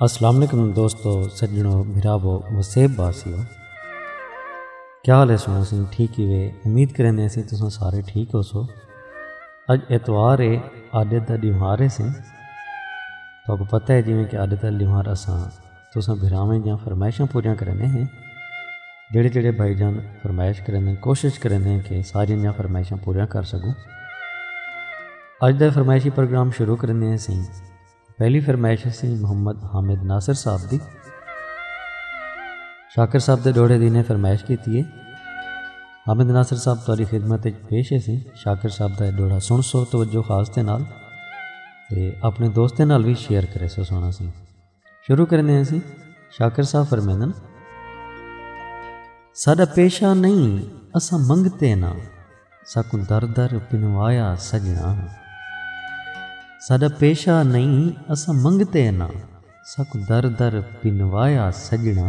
अस्सलाम वालेकुम दोस्तों, सज्जनों, भिरावो, वसेब वासियों, क्या हाल है? सुनो सी ठीक ही वे। उम्मीद करें असी तुम सारे ठीक हो सो। अज एतवार है, आदे का त्योहार है सी। तो पता है जिमें कि आदे का त्योहार असा तुस भिरावें या फरमाइशा पूरिया करने हैं। जेड़े जेड़े भाईजान फरमाइश करें कोशिश करें कि सारिया या फरमाइशा पूरिया कर सकूँ। अज का फरमाइशी प्रोग्राम शुरू करने असी। पहली फरमाइश सी मोहम्मद हामिद नासिर साहब की। शाकिर साहब के डोड़े दी ने फरमाइश की है। हामिद नासिर साहब तुहारी खिदमत पेश है सी। शाकिर साहब का डोड़ा सुन सो तवज्जो खास के नाल ते अपने दोस्तें नाल भी शेयर करे सो सुना सी। शुरू करने सी। शाकिर साहब फरमांदन, साडा पेशा नहीं असा मंगते ना, साकू दर दर पिनवाया सजना। साडा पेशा नहीं असा मंगते ना, साकू दर दर पिनवाया सजना।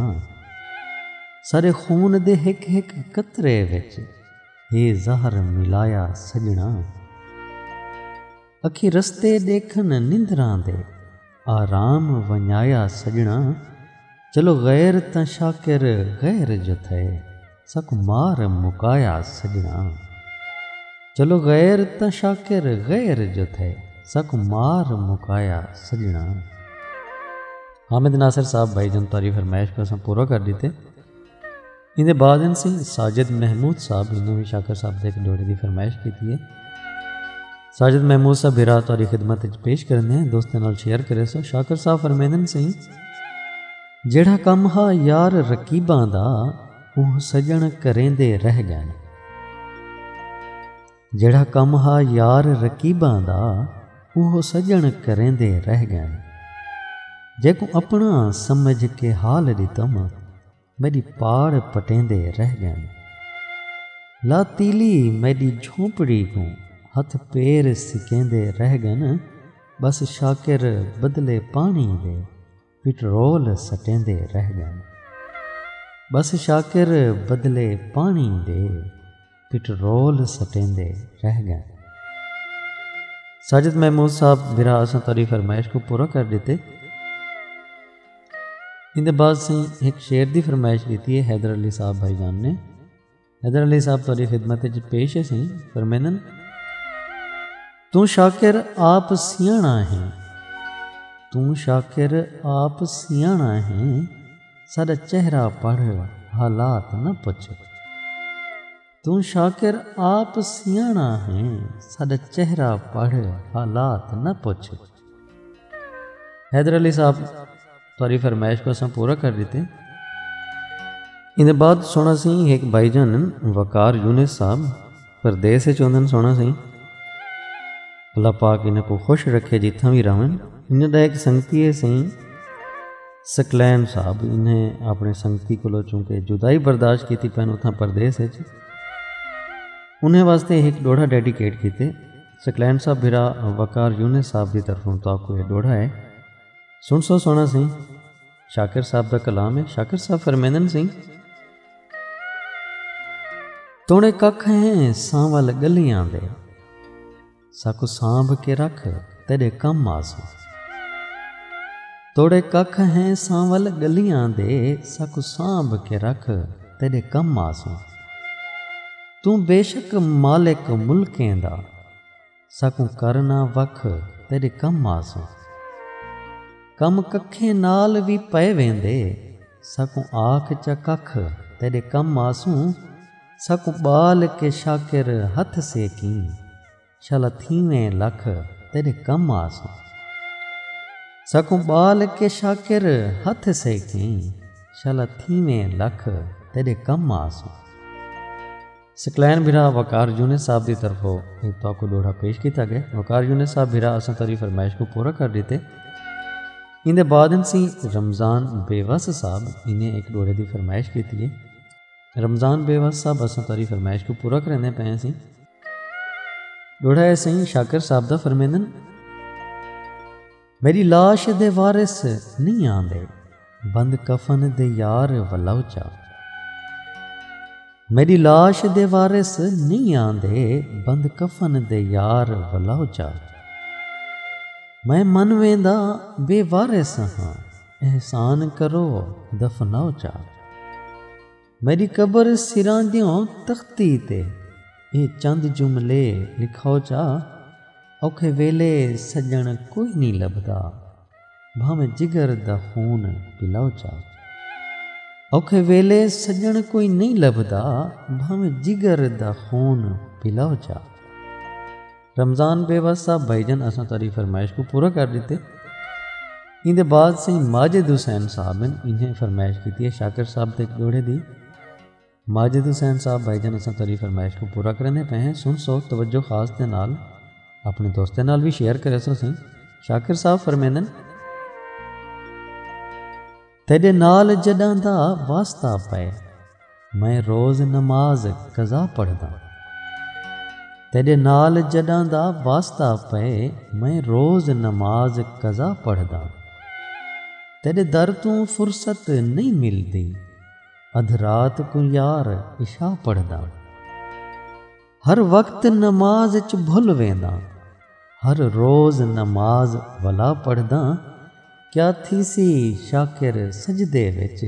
सारे खून दे हिक हिक कतरे विच हे ज़हर मिलाया सजना। अखी रस्ते देखन निंदरां दे आराम वंजाया सजना। चलो गैर तां शाकिर गैर जो थे, साकू मार मुकाया सजना। चलो गैर तां शाकिर गैर जो थे, साकू मार मुकाया सजना। हामिद नासिर साहब भाईजान तारी फरमाइश को असां पूरा कर देते। इनके बाद सी साजिद महमूद साहब, इन्हें भी शाकिर साहब के एक डोड़े की फरमाइश की है। साजिद महमूद साहब बिरा तारी खिदमत पेश करने हैं, दोस्तों नाल शेयर करे सो। शाकिर साहब फरमांदन सी, जेड़ा कम हा यार रकीबां दा, ओह सजन करेंदे रह गए। जेड़ा कम हा यार रकीबां दा, ओह सजन करेंदे रह गए। जे को अपना समझ के हाल दितम, मेरी पाड़ पटेंदे रह गए। ला तीली मेरी झोंपड़ी को हथ पैर सिकेंदे रह गए। बस शाकिर बदले पानी दे पेट्रोल सटेंदे रह गए। बस शाकिर बदले पानी दे पेट्रोल सटेंदे रह गए। साजिद महमूद साहब बिरा असां तारी फरमाइश को पूरा कर देते। इनके बाद से एक शेर की फरमाइश की है हैदर अली साहब भाईजान ने। हैदर अली साहब तारी खिदमत पेश है सी। फरमांदन, तू शाकिर आप सियाणा है, तू शाकिर आप सियाणा है, साडा चेहरा पढ़ हालात न पुछ। तू शाकिर आप सियाणा है, साडा चेहरा पढ़ हालात न पुछ। हैदर अली साहब तारी फरमाइश को असां पूरा कर देते। इनके बाद सोना सी एक भाईजान वकार यूनिस साहब परदेस चौंदन सोना सी। अल्लाह पाक इन्हें को खुश रखे जिथा भी रहन। इन्हें एक संगती है सी सकलैन साहब। इन्हें अपने संगती को चूंकि जुदाई बर्दाश्त की पैन उतना परदेस है, उन्हें वास्ते एक डोड़ा डेडिकेट किए। सकलैन साहब बिरा वकार यूनिस साहब की तरफों तो आपको यह डोड़ा है, सुन सो सोना सी। शाकिर साहब का कलाम है। शाकिर साहब फरमांदन सिंह, तोड़े कख हैं सांवल गलियां दे, साकू सांभ के रख तेरे कम आसू। तोड़े कख हैं सांवल गलियां दे, साकू सांभ के रख तेरे कम आसू। तू बेशक मालिक मुल्कें दा, साकू करना वख तेरे कम आसू। कम कखें नाल भी पै वेंदे, साकू आख च कख तेरे कम आसू। साकू बाल के शाकिर हथ सेकी, शल थीवें लख तेरे कम आसू। साकू बाल के शाकिर हथ सेकी, शल थीवें लख तेरे कम आसू। सकलैन बिरा वकार यूनिस साहब की तरफों एक तो डोड़ा पेश किया गया। वकार यूनिस साहब बिरा असां तारी फरमाइश को पूरा कर देते। इनके बाद सी रमज़ान बेवस साहब। इन्हें एक डोड़े की फरमाइश की है। रमज़ान बेवस साहब असां तारी फरमाइश को पूरा करने पे सी। डोड़ा है सही शाकिर साहब का। फरमांदन, मेरी लाश दे वारिस नहीं आंदे, बंद कफन दे यार वलौचा। मेरी लाश दे वारिस नहीं आंदे, बंद कफन दे यार वलौचा। मैं मन वेंदा बेवारिस हाँ, एहसान करो दफनाओ चा। मेरी कबर सिरां दियों तख्ती ते ये चंद जुमले लिखाओ चा। औखे वेले सजण कोई नहीं लभदा भावें जिगर दा खून पिलाओ चा। औखे वेले सजण कोई नहीं लभदा भावें जिगर दा खून पिलाओ चा। रमज़ान बेवस साहब भाईजान असां तारी फरमाइश को पूरा कर देते। इंदे बाद से माजिद हुसैन साहब ने इन्हें फरमाइश की है शाकिर साहब ते जोड़े दी। माजिद हुसैन साहब भाईजान असां तारी फरमाइश को पूरा करने पे हैं। सुन सो तवज्जो खास दे नाल अपने दोस्तें नाल भी शेयर करे सो सी। शाकिर साहब फरमेंदन तेरे नाल जडां दा वास्ता पे मैं रोज़ नमाज कज़ा पढ़दा। तेरे नाल जडां दा वास्ता पे मैं रोज़ नमाज कज़ा पढ़दा। तेरे दर तू फुर्सत नहीं मिलदी अध रात को यार इशा पढ़दा। हर वक्त नमाज च भुल वेंदा हर रोज़ नमाज वला पढ़दा। क्या थी सी शाकिर सजदे विच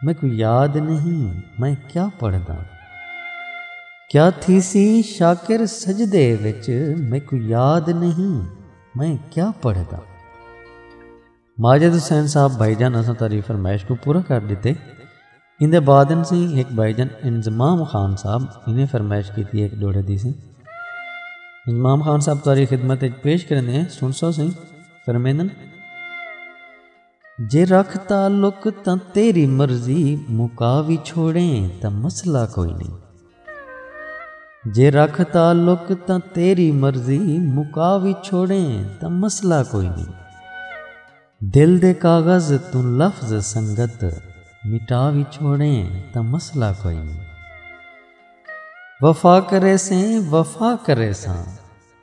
मैं को याद नहीं मैं क्या पढ़दा। क्या थी सी शाकिर सजदे विच मैं को याद नहीं मैं क्या पढ़दा। माजिद हुसैन साहब भाईजान असां तारी फरमाइश को पूरा कर देते। इंदे बादन से एक भाईजान इंजमाम खान साहब इन्हें फरमाइश की थी एक डोड़े दी सी। इंजमाम खान साहब तारी खिदमत पेश करने हैं। सुन सो सी फरमेंदन जे रख ताल्लुक तां तेरी मर्जी मुका भी छोड़ें तां मसला कोई नहीं। जे रख ताल्लुक तां तेरी मर्जी मुका भी छोड़ें तां मसला कोई नहीं। दिल दे कागज़ तू लफ्ज़ संगत मिटा भी छोड़ें तां मसला कोई नहीं। वफा करे से वफा करे सां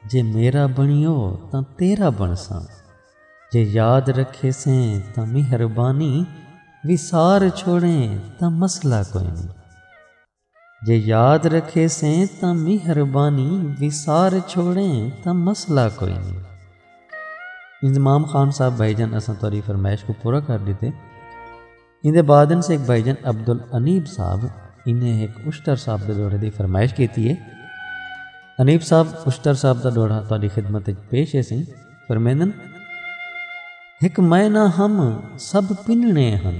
जे मेरा बणियो तां तेरा बनसां। जे याद रखे से तां मेहरबानी विसार छोड़ें तां मसला कोई नहीं। जे याद रखे से तां मेहरबानी विसार छोड़ें तां मसला कोई नहीं। इंजमाम खान साहब भाईजान असां तारी फरमाइश को पूरा कर देते। इंदे बादन से एक भाईजान अब्दुल अनीब साहब इन्हें एक उश्तर साहब के दौड़े की फरमाइश की है। अनीब साहब उश्तर साहब का दौड़ा तारी खिदमत पेश है सी। फरमेंदन हिक मैना हम सब पिनने हन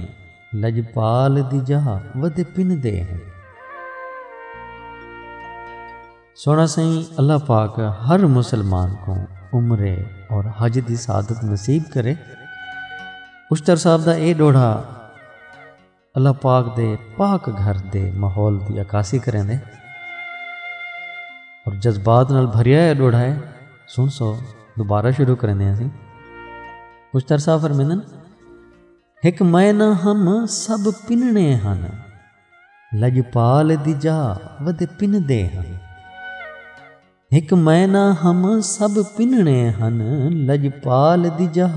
लजपाल दी जहा वध पिनदे हैं। सोना सही अल्लाह पाक हर मुसलमान को उम्रे और हज की सादत नसीब करे। उश्तर साहब का यह डोड़ा अल्लाह पाक दे पाक घर दे माहौल की अकासी करें दे और जज्बात नाल भरिया है डोड़ा है। सुन सो दोबारा शुरू करें असी। उश्तर साहब फरमेंदन हिक मैना हम सब पिनने हन लजपाल दी जा वध पिनदे हन। हिक मैना हम सब पिनने हन लजपाल दी जा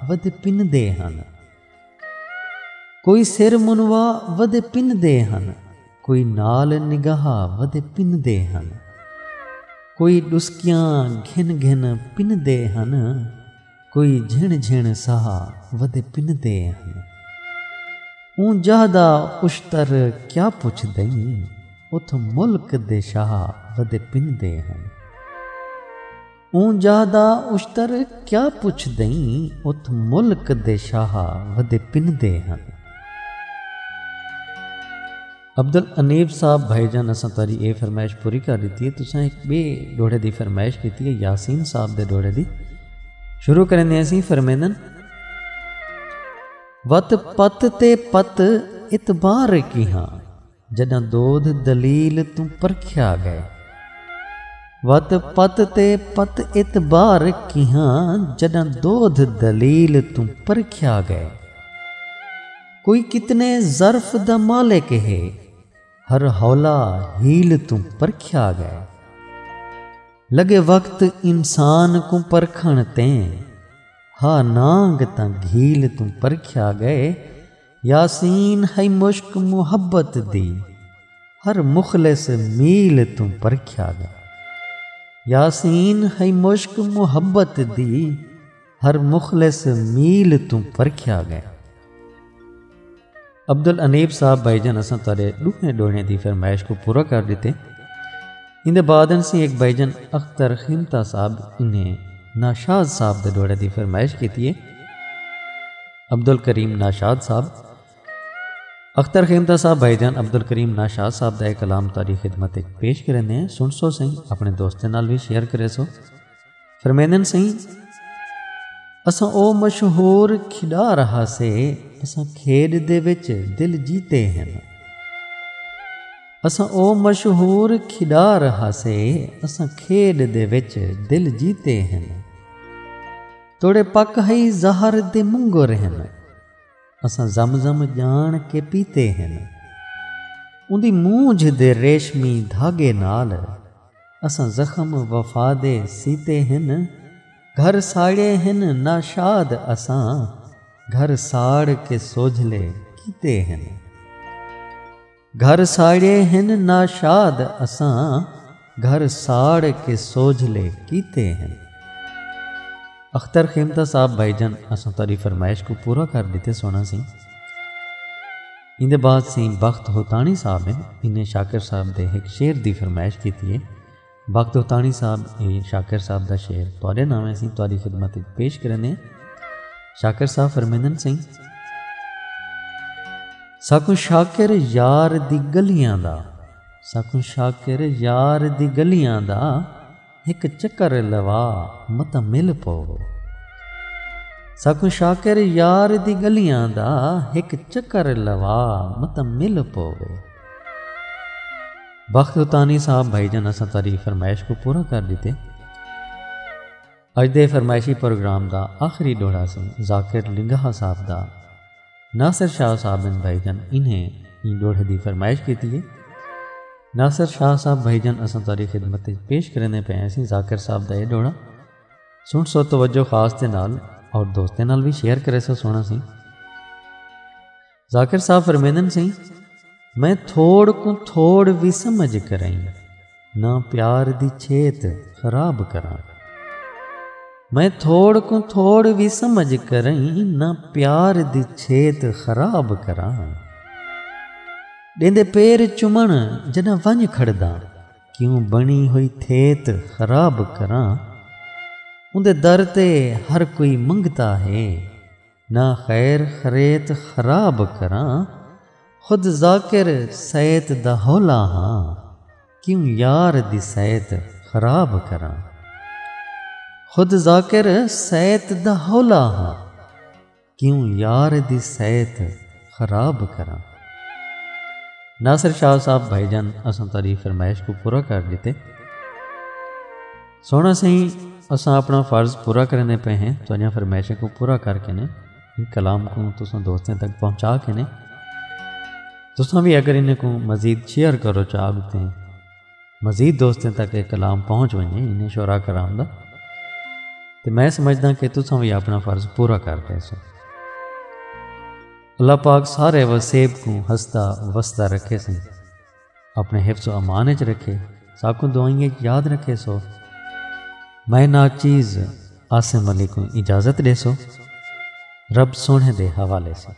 वध पिनदे हन। कोई सिर मुनवा वध पिनदे हन कोई नाल निगाह वध पिनदे हन। कोई डुस्कियां घिन घिन पिनदे हन कोई झिण झिण साह वध पिनदे हन। ऊं जादा उश्तर क्या पुछ दई उथ मुल्क दे शाह वध पिनदे हन। ऊं जादा उश्तर क्या पुछ दई उथ मुल्क दे शाह वध पिनदे हन। अब्दुल अनीब साहब भाईजान असां तारी ये फरमाइश पूरी कर दी है। तुसां एक बे डोड़े की फरमाइश की है यासीन साहब दे डोड़े की। शुरू करें असी। फरमेंदन वत पत ते पत इतबार की हाँ जदा दोध दलील तू परख्या गए। वत पत ते पत इतबार की हाँ जदा दोध दलील तू परख्या गए। कोई कितने ज़र्फ दा मालिक है हर हौला हील तू परख्या गए। लगे वक्त इंसान को परखण ते हा नांग तां घील तू परख्या गए। यासीन है मुश्क मुहब्बत दी हर मुखलिस मील तू परख्या गए। यासीन है मुश्क मुहब्बत दी हर मुखलिस मील तू परख्या गए। अब्दुल अनीब साहब भाईजान असां तुहाडे ॾुहे ॾोणे दी फरमाइश को पूरा कर दिते। इंदे बाद सी एक भाईजान अख्तर खिमता साहब इन्हें नाशाद साहब दे ॾोणे दी फरमाइश की है। अब्दुल करीम नाशाद साहब अख्तर खिमता साहब भाईजान अब्दुल करीम नाशाद साहब का एक कलाम तारी खिदमत पेश करने हैं। सुन सो सही, अपने दोस्तों नाल भी शेयर करे सो। फरमेंदन सही, असां ओ मशहूर खिडा रहा से, असां खेड दे विच दिल जीते हैं। असां ओ मशहूर खिडा रहा से, असां खेड दे विच दिल जीते हैं। तोड़े पक हई ज़हर दे मुंगुर हैं, असां ज़मज़म जान के पीते हैं। उंदी मूंझ दे रेशमी धागे नाल, असां ज़ख्म वफा दे सीते हैं। घर साड़े हैं नाशाद असां, घर साड़ के सोझले कीते हैं। घर साड़े हैं नाशाद असां, घर साड़ के सोझले कीते हैं। अख्तर खिमता साहब भाईजान असां तारी फरमाइश को पूरा कर देते सोना सी। इंदे बाद सी बख्त होतानी साहब हैं, इन्हें शाकिर साहब दे एक शेर दी फरमाइश की है। बख्त होतानी साहब ये शाकिर साहब दा शेर तुहाडे नाम सी तुहाडी खिदमत पेश करने। शाकिर साहब फरमेंदन सी, साकू शाकिर यार दी गलियां दा, साकू शाकिर यार दी गलियां दा, एक चक्कर लवा मत मिल पवो। साकू शाकिर यार दी गलियां दा, एक चक्कर लवा मत मिल पवो। बख्त होतानी साहब भाईजान असां तारी फरमाइश को पूरा कर देते। अज दे फरमाइशी प्रोग्राम दा आखिरी डोड़ा से जाकिर लिंगाहा साहब दा नासिर शाह साहब भाईजान इन्हें इन डोड़े की फरमाइश की है। नासिर शाह साहब भाईजान असां तारी खिदमत पेश करने पे हैं। जाकिर साहब दा ये डोड़ा सुन सो तवज्जो खास दे नाल और दोस्तें नाल भी शेयर करे सो सोना सी। जाकिर साहब फरमेंदन सी, मैं थोड़ को थोड़ भी समझ कराई, ना प्यार दी छेत खराब करा। मैं थोड़ को थोड़ भी समझ कराई, ना प्यार दी छेत खराब करा। डेंदे पैर चुमण जना वंज खड़दा, क्यों बनी हुई थेत खराब करा। उंदे दर ते हर कोई मंगता है, ना खैर खरेत खराब करा। खुद जाकिर सैत दा हौला हाँ, क्यों यार दी सैत खराब करा। खुद जाकिर सैत दा हौला हाँ, क्यों यार दी सैत खराब करा। नासिर शाह साहब भाईजान असां तारी फरमाइश को पूरा कर देते। सोना सही असां अपना फ़र्ज पूरा करने पे हैं। तो फरमाइशें को पूरा करके ने कलाम को तुसां दोस्तों तक पहुँचा के ने तुसां भी अगर इन्हें को मज़ीद शेयर करो चाहते हैं, मज़ीद दोस्तों तक एक कलाम पहुँच वने इन्हें शोरा कराम दा, तो मैं समझदा कि तुसां भी अपना फ़र्ज पूरा कर रहे सो। अल्लाह पाक सारे वसेब को हंसदा वसदा रखे से, अपने हिफ्ज़ अमान च रखे, साकू दुआएं याद रखे सो। मैं नाचीज़ आसिम अली को इजाज़त दे सो, रब सोने दे हवाले से।